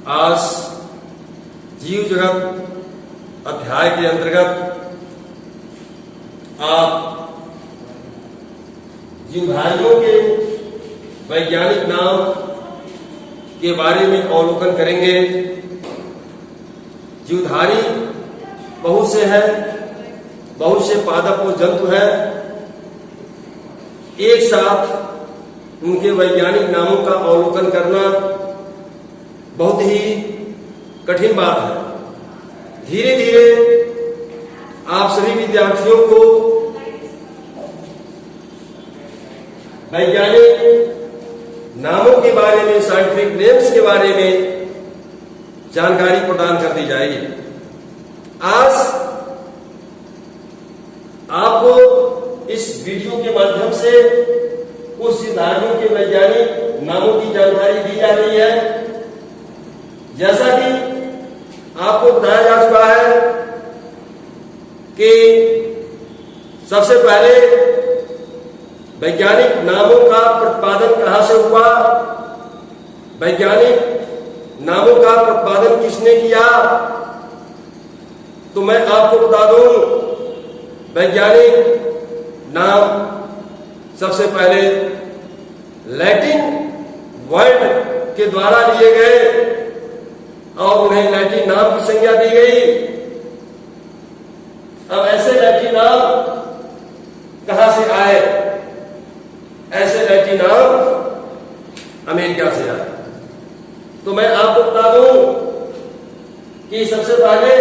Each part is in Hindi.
आज जीव जगत अध्याय के अंतर्गत आप जीवधारियों के वैज्ञानिक नाम के बारे में अवलोकन करेंगे। जीवधारी बहुत से हैं, बहुत से पादप और जंतु हैं। एक साथ उनके वैज्ञानिक नामों का अवलोकन करना बहुत ही कठिन बात है। धीरे धीरे आप सभी विद्यार्थियों को वैज्ञानिक नामों के बारे में, साइंटिफिक नेम्स के बारे में जानकारी प्रदान कर दी जाएगी। आज आपको इस वीडियो के माध्यम से कुछ जीवधारियों के वैज्ञानिक नामों की जानकारी दी जा रही है। जैसा कि आपको बताया जा चुका है कि सबसे पहले वैज्ञानिक नामों का प्रतिपादन कहां से हुआ, वैज्ञानिक नामों का प्रतिपादन किसने किया, तो मैं आपको बता दूं वैज्ञानिक नाम सबसे पहले लैटिन वर्ड के द्वारा लिए गए और उन्हें लैटिन नाम की संज्ञा दी गई। अब ऐसे लैटिन नाम कहां से आए? ऐसे लैटिन नाम अमेरिका से आए। तो मैं आपको बता दूं कि सबसे पहले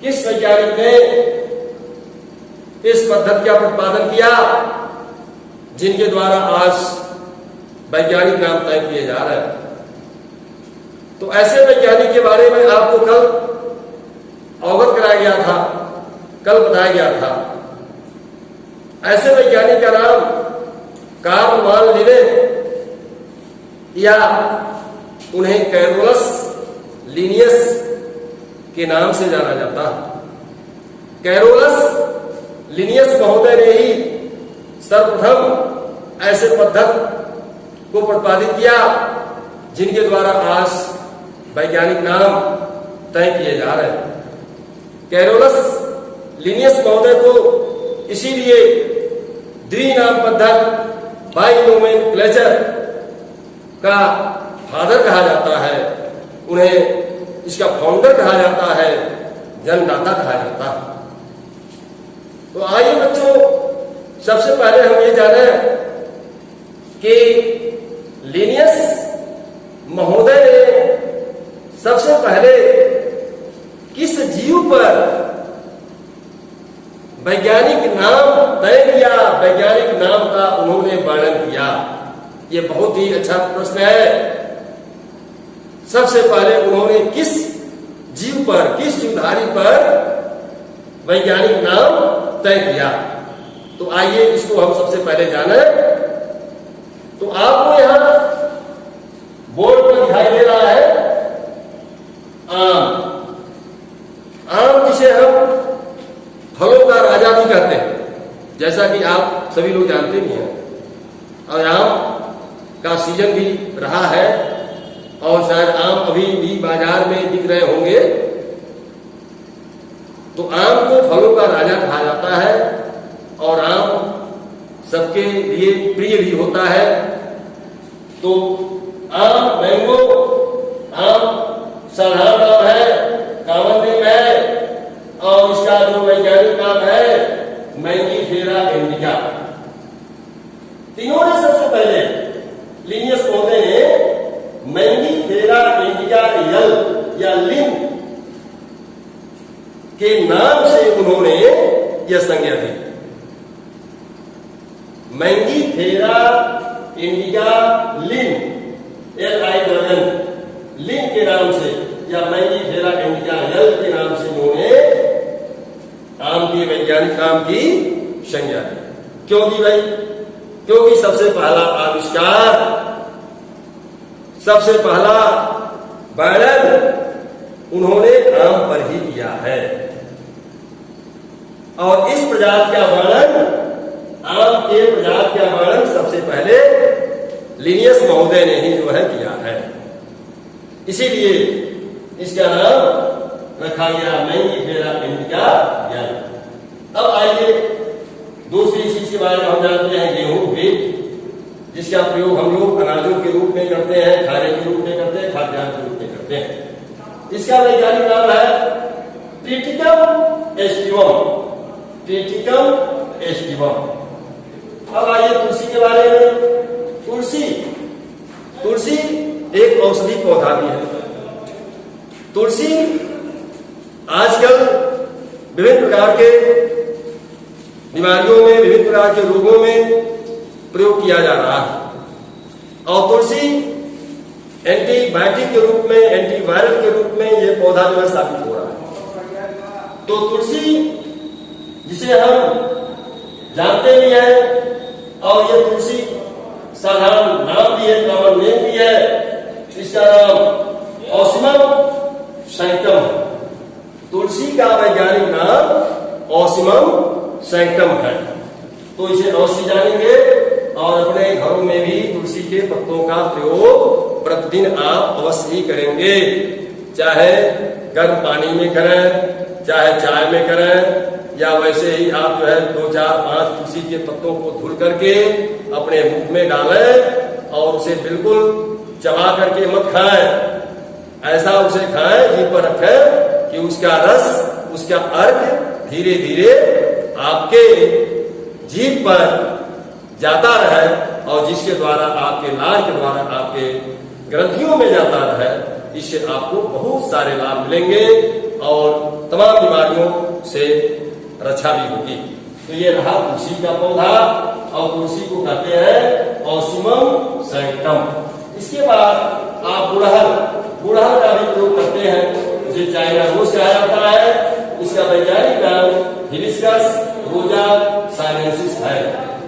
किस वैज्ञानिक ने इस पद्धति का प्रतिपादन किया जिनके द्वारा आज वैज्ञानिक नाम तय किए जा रहे हैं। तो ऐसे वैज्ञानिक के बारे में आपको कल अवगत कराया गया था, कल बताया गया था। ऐसे वैज्ञानिक का नाम कार्ल वान लिने या उन्हें कैरोलस लिनियस के नाम से जाना जाता है। कैरोलस लिनियस महोदय ने ही सर्वप्रथम ऐसे पद्धति को प्रतिपादित किया जिनके द्वारा आज वैज्ञानिक नाम तय किए जा रहे हैं। कैरोलस लिनियस महोदय को इसीलिए द्विनाम पद्धति बाइनोमेनक्लेचर का फादर कहा जाता है, उन्हें इसका फाउंडर कहा जाता है, जन्मदाता कहा जाता है। तो आइए बच्चों, सबसे पहले हम ये जाने कि लिनियस महोदय ने सबसे पहले किस जीव पर वैज्ञानिक नाम तय किया, वैज्ञानिक नाम का उन्होंने वर्णन किया। ये बहुत ही अच्छा प्रश्न है। सबसे पहले उन्होंने किस जीव पर, किस जीवधारी पर वैज्ञानिक नाम तय किया? तो आइए इसको हम सबसे पहले जाने। तो आपको यहां बोर्ड पर दिखाई दे रहा है आम। आम जिसे हम फलों का राजा भी कहते हैं, जैसा कि आप सभी लोग जानते भी हैं। और आम का सीजन भी रहा है और शायद आम अभी भी बाजार में बिक रहे होंगे। तो आम को फलों का राजा कहा जाता है और आम सबके लिए प्रिय भी होता है। तो आम, मैंगो, आम साधारण नाम है, कॉमन नेम है, और इसका जो वैज्ञानिक नाम है मैंगीफेरा इंडिका। तीनों ने सबसे पहले लिनियस महोदय ने मैंगीफेरा इंडिका यल या लिन के नाम से उन्होंने यह संज्ञा दी। मैंगीफेरा इंडिका लिन, LIN, लिन के नाम से या मैंगीफेरा इंडिका यल के नाम से उन्होंने आम के वैज्ञानिक नाम की संज्ञा दी। क्यों दी भाई? क्योंकि सबसे पहला आविष्कार, सबसे पहला वर्णन उन्होंने आम पर ही किया है। और इस प्रजाति का वर्णन, आम के प्रजाति का वर्णन सबसे पहले लिनियस महोदय ने ही जो है किया है। इसीलिए इसका नाम रखा गया मैंगीफेरा इंडिका ज्ञान। अब आइए दूसरी चीज के बारे में हम जानते हैं, गेहूं व्हीट, जिसका प्रयोग हम लोग अनाजों के रूप में करते हैं, खाने के रूप में करते हैं, खाद्यान्न के रूप में करते हैं। इसका वैज्ञानिक नाम है ट्रिटिकम एस्टिवम, ट्रिटिकम एस्टिवम। अब आइए तुलसी के बारे में। तुलसी, तुलसी एक औषधि पौधा भी है। तुलसी आजकल विभिन्न प्रकार के बीमारियों में, विभिन्न प्रकार के रोगों में प्रयोग किया जा रहा है और तुलसी एंटीबायोटिक के रूप में, एंटीवायरल के रूप में यह पौधा जो है साबित हो रहा है। तो तुलसी जिसे हम जानते भी हैं और ये तुलसी साधारण नाम भी है, कॉमन नेम भी है, इसका नाम ऑसिमम सैंक्टम है। तुलसी का वैज्ञानिक नाम ऑसिमम सैंक्टम है। तो इसे अवश्य जानेंगे और अपने घरों में भी तुलसी के पत्तों का प्रयोग प्रतिदिन आप अवश्य ही करेंगे, चाहे गर्म पानी में करें, चाहे चाय में करें, या वैसे ही आप जो है 2, 4, 5 तुलसी के पत्तों को धुल करके अपने मुख में डालें और उसे बिल्कुल चबा करके मत खाएं, ऐसा उसे खाएं, जीभ पर रखें कि उसका रस, उसका अर्क धीरे धीरे आपके जीभ पर जाता रहे और जिसके द्वारा आपके लार के द्वारा आपके ग्रंथियों में जाता रहे। इससे आपको बहुत सारे लाभ मिलेंगे और तमाम बीमारियों से रक्षा भी होगी। तो ये रहा तुलसी का पौधा और तुलसी को कहते हैं ऑसिमम सैंक्टम। इसके बाद आप गुड़हल, गुड़हल का भी प्रयोग करते हैं, जिसे चाइना रोज कहा जाता है। इसका वैज्ञानिक नाम हिबिस्कस रोजा साइनेंसिस है,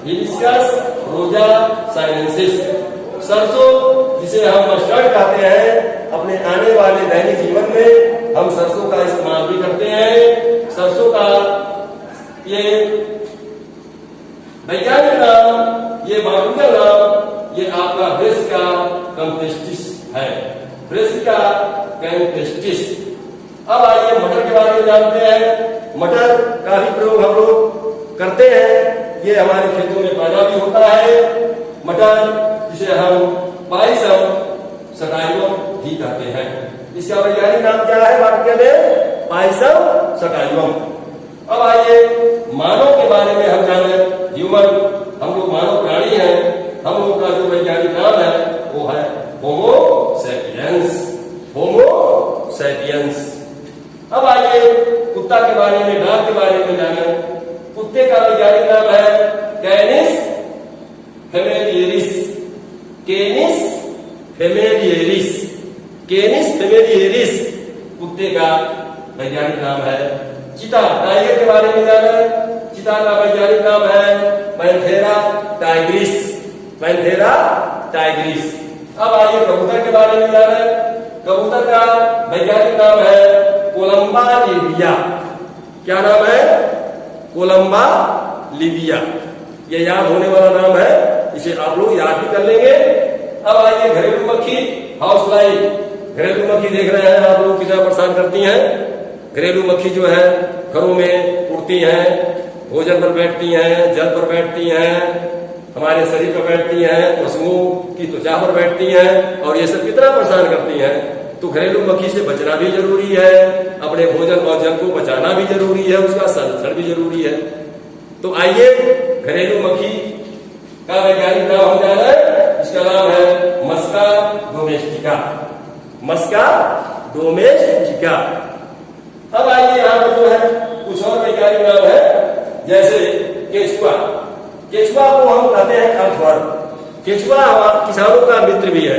हिबिस्कस रोजा साइनेंसिस। सरसों, जिसे हम मस्टर्ड कहते हैं, अपने आने वाले दैनिक जीवन में हम सरसों का इस्तेमाल भी करते हैं। सरसों का ये वैज्ञानिक नाम, ये बॉटनिकल नाम, ये आपका ब्रेसिका कैम्पेस्टिस है, ब्रेसिका कैम्पेस्टिस। अब आइए मटर के बारे में जानते हैं। मटर का भी प्रयोग हम लोग करते हैं, ये हमारे खेतों में पैदा भी होता है। मटर जिसे हम पाइसम सटाइवम भी कहते हैं। इसका वैज्ञानिक नाम क्या है? वाक्य में पाइसम सटाइवम। अब आइए मानव के बारे में हम जाने। ह्यूमन, हम लोग मानव प्राणी हैं। हम लोग का जो वैज्ञानिक नाम है वो है होमो सैपियंस, होमो सैपियंस। अब आइए कुत्ता के बारे में, डॉग के बारे में जाने। कुत्ते का वैज्ञानिक नाम है कैनिस फेमेलियरिस, कैनिस फेमेलियरिस, कैनिस फेमेलियरिस कुत्ते का वैज्ञानिक नाम है। चीता, टाइगर के बारे में जाना। चीता का वैज्ञानिक नाम है पैंथेरा टाइग्रिस, पैंथेरा टाइग्रिस। अब आइए कबूतर के बारे में जाना। कबूतर का वैज्ञानिक नाम है कोलंबा लिबिया। क्या नाम है? कोलंबा लिबिया। ये याद होने वाला नाम है, इसे आप लोग याद भी कर लेंगे। अब आइए घरेलू मक्खी, हाउस फ्लाई। घरेलू मक्खी देख रहे हैं आप लोग कितना परेशान करती हैं। घरेलू मक्खी जो है घरों में उड़ती हैं, भोजन पर बैठती हैं, जल पर बैठती हैं, हमारे शरीर पर बैठती हैं, पशुओं की त्वचा पर बैठती हैं और ये सब कितना परेशान करती हैं। तो घरेलू मक्खी से बचना भी जरूरी है, अपने भोजन और जल को बचाना भी जरूरी है, उसका संरक्षण भी जरूरी है। तो आइए घरेलू मक्खी का वैज्ञानिक नाम हम जाना। इसका नाम है मस्का डोमेस्टिका, मस्का डोमेस्टिका। अब आइए यहाँ पर जो है कुछ और वैज्ञानिक नाम है, जैसे केचुआ। केचुआ को हम कहते हैं अर्थवर्म। केचुआ किसानों का मित्र भी है।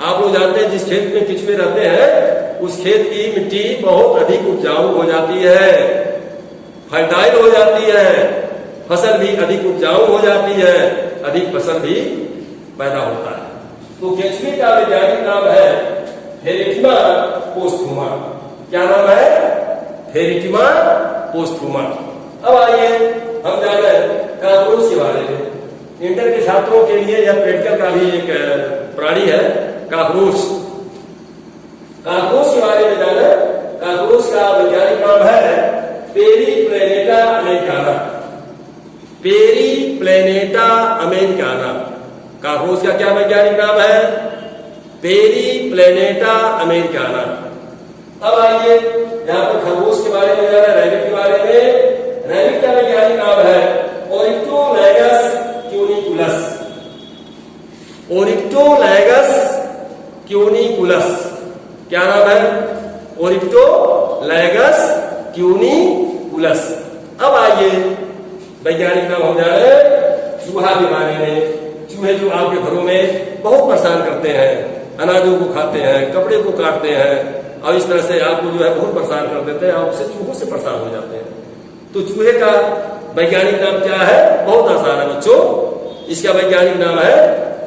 आप लोग जानते हैं जिस खेत में केचुए रहते हैं उस खेत की मिट्टी बहुत अधिक उपजाऊ हो जाती है, फर्टाइल हो जाती है, फसल भी अधिक उपजाऊ हो जाती है, अधिक फसल भी पैदा होता है। तो केचुए का वैज्ञानिक नाम है फेरेटिमा पोस्थुमा। क्या नाम है? फेरेटिमा पोस्थुमा। अब आइए हम जाने काकरोच के बारे में। इंटर के छात्रों के लिए यह प्रैक्टिकल का भी एक प्राणी है cockroach. Planeta americana, Periplaneta americana. खरगोश का क्या वैज्ञानिक नाम है? Periplaneta americana. अब आइए यहाँ पर खरगोश के बारे में जाना, रैबिट के बारे में। रैबिट का वैज्ञानिक नाम है ओरिक्टोलैगस क्यूनिकुलस। ओरिक्टोलैगस क्यूनिकुलस, क्या नाम है? ओरिक्टोलैगस क्यूनिकुलस। अब आइए वैज्ञानिक नाम हम जाने चूहा के बारे में। चूहे जो आपके घरों में बहुत परेशान करते हैं, अनाजों को खाते हैं, कपड़े को काटते हैं और इस तरह से आपको जो है बहुत परेशान कर देते हैं, आप उससे चूहों से परेशान हो जाते हैं। तो चूहे का वैज्ञानिक नाम क्या है? बहुत आसान है बच्चों, इसका वैज्ञानिक नाम है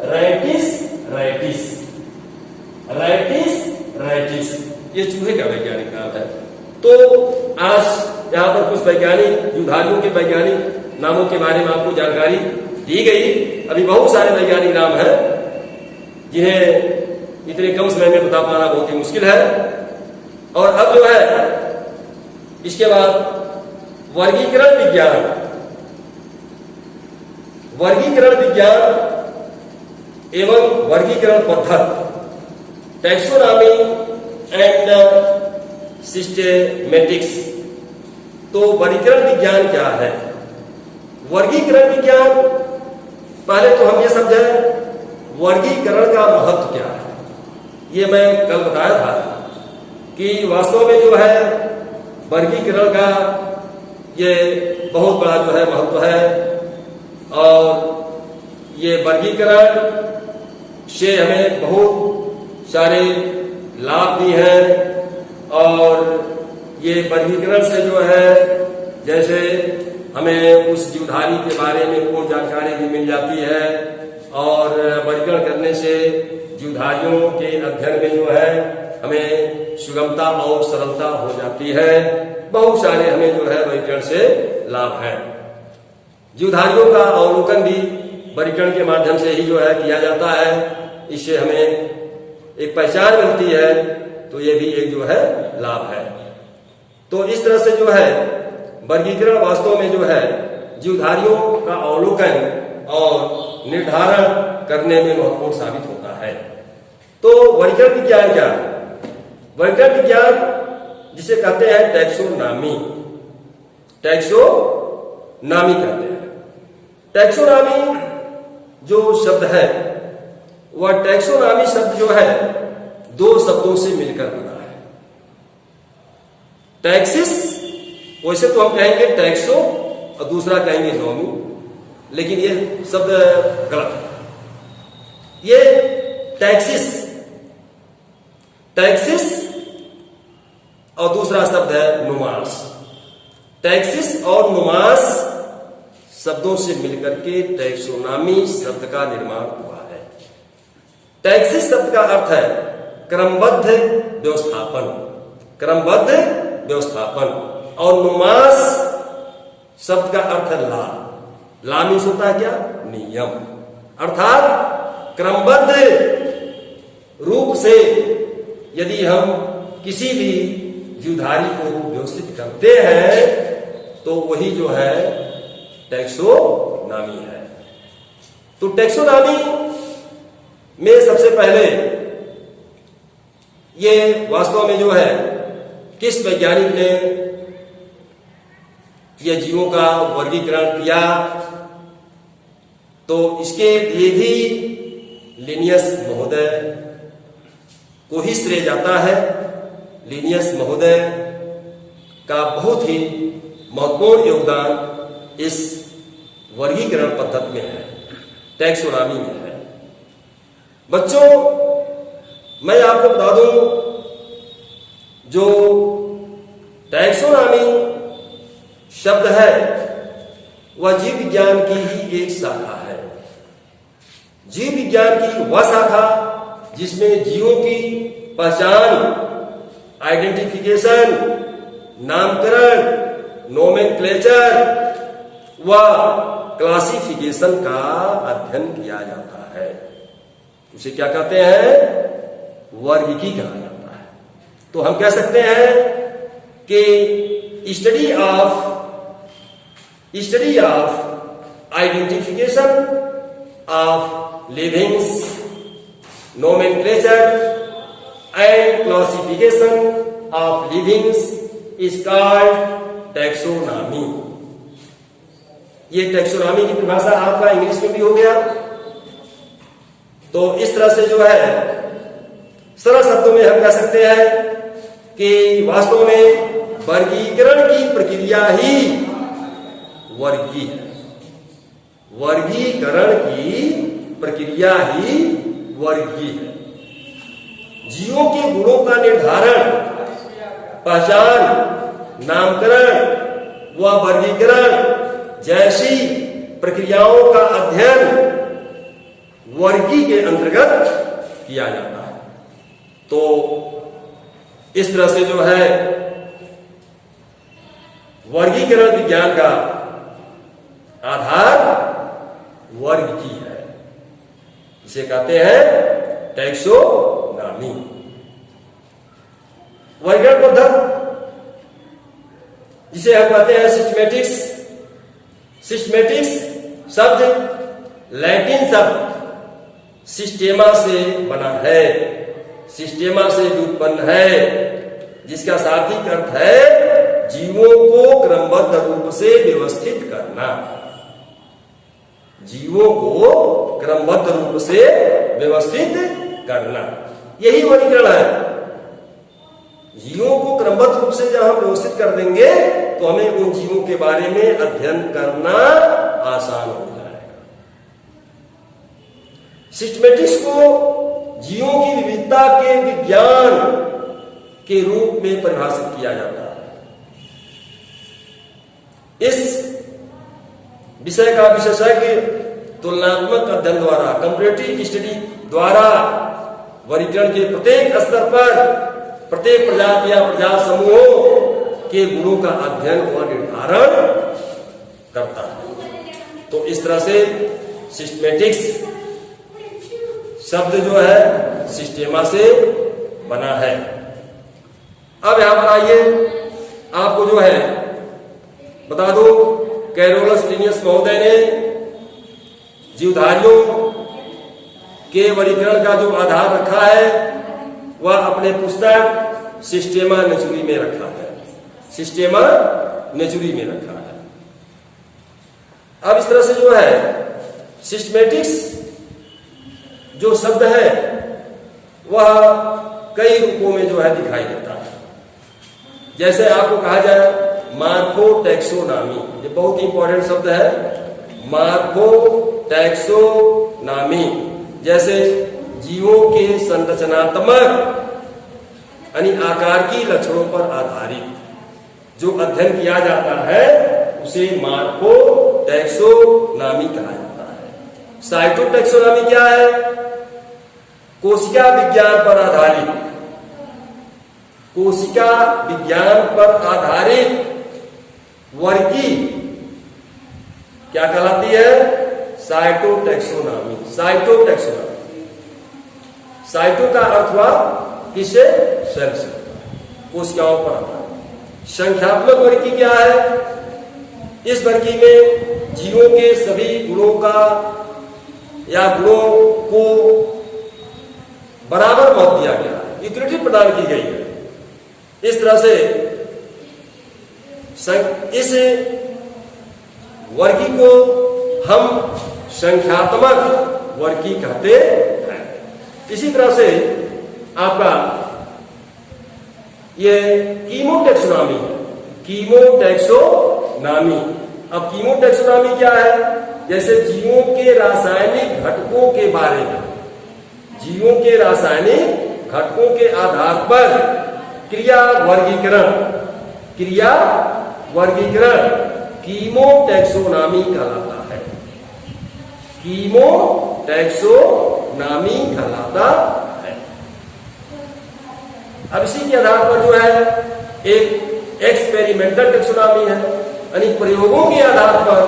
रैटिस रैटिस। रैटिस रैटिस, ये चूहे का वैज्ञानिक नाम है। तो आज यहाँ पर कुछ वैज्ञानिक जीवधारियों के वैज्ञानिक नामों के बारे में आपको जानकारी दी गई। अभी बहुत सारे वैज्ञानिक नाम हैं जिन्हें इतने कम समय में बता पाना बहुत ही मुश्किल है। और अब जो है इसके बाद वर्गीकरण विज्ञान। वर्गीकरण विज्ञान एवं वर्गीकरण पद्धति, टैक्सोनॉमी एंड सिस्टेमेटिक्स। तो वर्गीकरण विज्ञान क्या है? वर्गीकरण विज्ञान, पहले तो हम ये समझें वर्गीकरण का महत्व क्या है। ये मैं कल बताया था कि वास्तव में जो है वर्गीकरण का ये बहुत बड़ा जो है महत्व है। और ये वर्गीकरण से हमें बहुत सारे लाभ भी हैं। और ये वर्गीकरण से जो है जैसे हमें उस जीवधारी के बारे में पूर्ण जानकारी भी मिल जाती है। और वर्गीकरण करने से जीवधारियों के अध्ययन में जो है हमें सुगमता और सरलता हो जाती है। बहुत सारे हमें जो है वर्गीकरण से लाभ हैं। जीवधारियों का अवलोकन भी वर्गीकरण के माध्यम से ही जो है किया जाता है। इससे हमें एक पहचान मिलती है, तो ये भी एक जो है लाभ है। तो इस तरह से जो है वर्गीकरण वास्तव में जो है जीवधारियों का अवलोकन और निर्धारण करने में महत्वपूर्ण साबित होता है। तो वर्गीकरण विज्ञान क्या है? वर्गीकरण विज्ञान जिसे कहते हैं टैक्सोनॉमी, टैक्सोनॉमी कहते हैं। टैक्सोनॉमी जो शब्द है वह टैक्सोनॉमी शब्द जो है दो शब्दों से मिलकर बना है। टैक्सिस, वैसे तो हम कहेंगे टैक्सो और दूसरा कहेंगे नॉमी, लेकिन ये शब्द गलत है। ये टैक्सिस, टैक्सिस और दूसरा शब्द है नुमास। टैक्सिस और नुमास शब्दों से मिलकर के टैक्सोनॉमी शब्द का निर्माण हुआ है। टैक्सिस शब्द का अर्थ है क्रमबद्ध व्यवस्थापन, क्रमबद्ध व्यवस्थापन। और नुमास शब्द का अर्थ है ला। ला मीन्स होता है क्या? नियम। अर्थात क्रमबद्ध रूप से यदि हम किसी भी जीवधारी को व्यवस्थित करते हैं तो वही जो है टैक्सोनॉमी है। तो टैक्सोनॉमी में सबसे पहले ये वास्तव में जो है किस वैज्ञानिक ने ये जीवों का वर्गीकरण किया, तो इसके लिए भी लिनियस महोदय को ही श्रेय जाता है। लिनियस महोदय का बहुत ही महत्वपूर्ण योगदान इस वर्गीकरण पद्धति में है, टैक्सोनॉमी में है। बच्चों, मैं आपको बता दूं, जो टैक्सोनॉमी शब्द है वह जीव विज्ञान की ही एक शाखा है। जीव विज्ञान की वह शाखा जिसमें जीवों की पहचान, आइडेंटिफिकेशन, नामकरण, नोमेनक्लेचर व क्लासिफिकेशन का अध्ययन किया जाता है। उसे क्या कहते हैं? वर्गीकी कहा जाता है। तो हम कह सकते हैं कि study of study of identification of livings, nomenclature and classification of livings is called taxonomy. ये टैक्सोनॉमी की परिभाषा आपका इंग्लिश में भी हो गया। तो इस तरह से जो है सरल शब्दों में हम कह सकते हैं कि वास्तव में वर्गीकरण की प्रक्रिया ही वर्गीय है। वर्गीकरण की प्रक्रिया ही वर्गीय है। जीवों के गुणों का निर्धारण, पहचान, नामकरण व वर्गीकरण जैसी प्रक्रियाओं का अध्ययन वर्गीय के अंतर्गत किया जाता है। तो इस तरह से जो है वर्गीकरण विज्ञान का आधार वर्गीय है, इसे कहते हैं टैक्सोनॉमी। वर्गीकरण पद्धति जिसे हम कहते हैं सिस्टमैटिक्स। सिस्टमैटिक्स शब्द लैटिन शब्द सिस्टेमा से बना है, सिस्टेमा से व्युत्पन्न है, जिसका शाब्दिक अर्थ है जीवों को क्रमबद्ध रूप से व्यवस्थित करना। जीवों को क्रमबद्ध रूप से व्यवस्थित करना, यही वर्गीकरण है। जीवों को क्रमबद्ध रूप से जब हम व्यवस्थित कर देंगे तो हमें उन जीवों के बारे में अध्ययन करना आसान हो जाएगा। सिस्टमैटिक्स को जीवों की विविधता के विज्ञान के रूप में परिभाषित किया जाता है। इस विषय का विशेषज्ञ तुलनात्मक अध्ययन द्वारा, कंपैरेटिव स्टडी द्वारा वर्गीकरण के प्रत्येक स्तर पर प्रत्येक प्रजाति या प्रजाति समूहों के गुणों का अध्ययन और निर्धारण करता है। तो इस तरह से सिस्टमैटिक्स शब्द जो है सिस्टेमा से बना है। अब यहां पर आइए, आपको जो है बता दो, कैरोलस लिनियस महोदय ने जीवधारियों के वर्गीकरण का जो आधार रखा है वह अपने पुस्तक सिस्टेमा नेचुरी में रखा है। सिस्टेमा नेचुरी में रखा है। अब इस तरह से जो है सिस्टमैटिक्स जो शब्द है वह कई रूपों में जो है दिखाई देता है। जैसे आपको कहा जाए मार्फोटैक्सोनॉमी, ये बहुत इंपॉर्टेंट शब्द है। मार्फोटैक्सोनॉमी जैसे जीवों के संरचनात्मक यानी आकार की लक्षणों पर आधारित जो अध्ययन किया जाता है उसे मार्फोटैक्सोनॉमी कहा जाता है। साइटोटैक्सोनॉमी क्या है? कोशिका विज्ञान पर आधारित, कोशिका विज्ञान पर आधारित वर्गीय क्या कहलाती है? साइटोटैक्सोनॉमी। साइटोटैक्सोनॉमी, साइटो का अर्थ हुआ किसे? सेल से, कोशिकाओं पर आधारित। संख्यात्मक वर्गीय क्या है? इस वर्गीय में जीवों के सभी गुणों का या गुणों को बराबर महत्व दिया गया है, इक्विटी प्रदान की गई है। इस तरह से इस वर्गीय को हम संख्यात्मक वर्गीय कहते हैं। इसी तरह से आपका ये कीमोटैक्सोनॉमी है। कीमोटैक्सोनॉमी, अब कीमोटैक्सोनॉमी क्या है? जैसे जीवों के रासायनिक घटकों के बारे में, जीवों के रासायनिक घटकों के आधार पर क्रिया वर्गीकरण, क्रिया वर्गीकरण कीमोटैक्सोनॉमी कहलाता है। कीमोटैक्सोनॉमी कहलाता है। अब इसी के आधार पर जो है एक एक्सपेरिमेंटल टैक्सोनॉमी है, यानी प्रयोगों के आधार पर,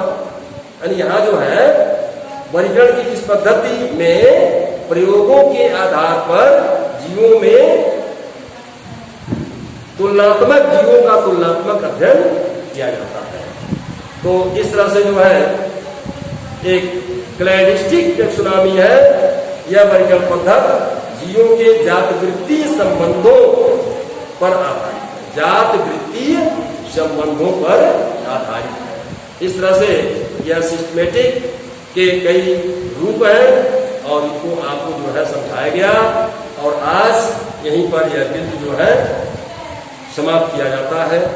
यानी यहां जो है वर्गीकरण की इस पद्धति में प्रयोगों के आधार पर जीवों में तुलनात्मक, जीवों का तुलनात्मक अध्ययन किया जाता है। तो तो इस तरह से जो है एक क्लैडिस्टिक टेक्सोनॉमी है, यह वर्गीकरण पद्धति जीवों के जात वृत्तीय संबंधों पर आधारित है, जात वृत्तीय संबंधों पर आधारित है। इस तरह से यह सिस्टमेटिक के कई रूप हैं और इनको आपको जो है समझाया गया और आज यहीं पर यह बिंदु जो है समाप्त किया जाता है।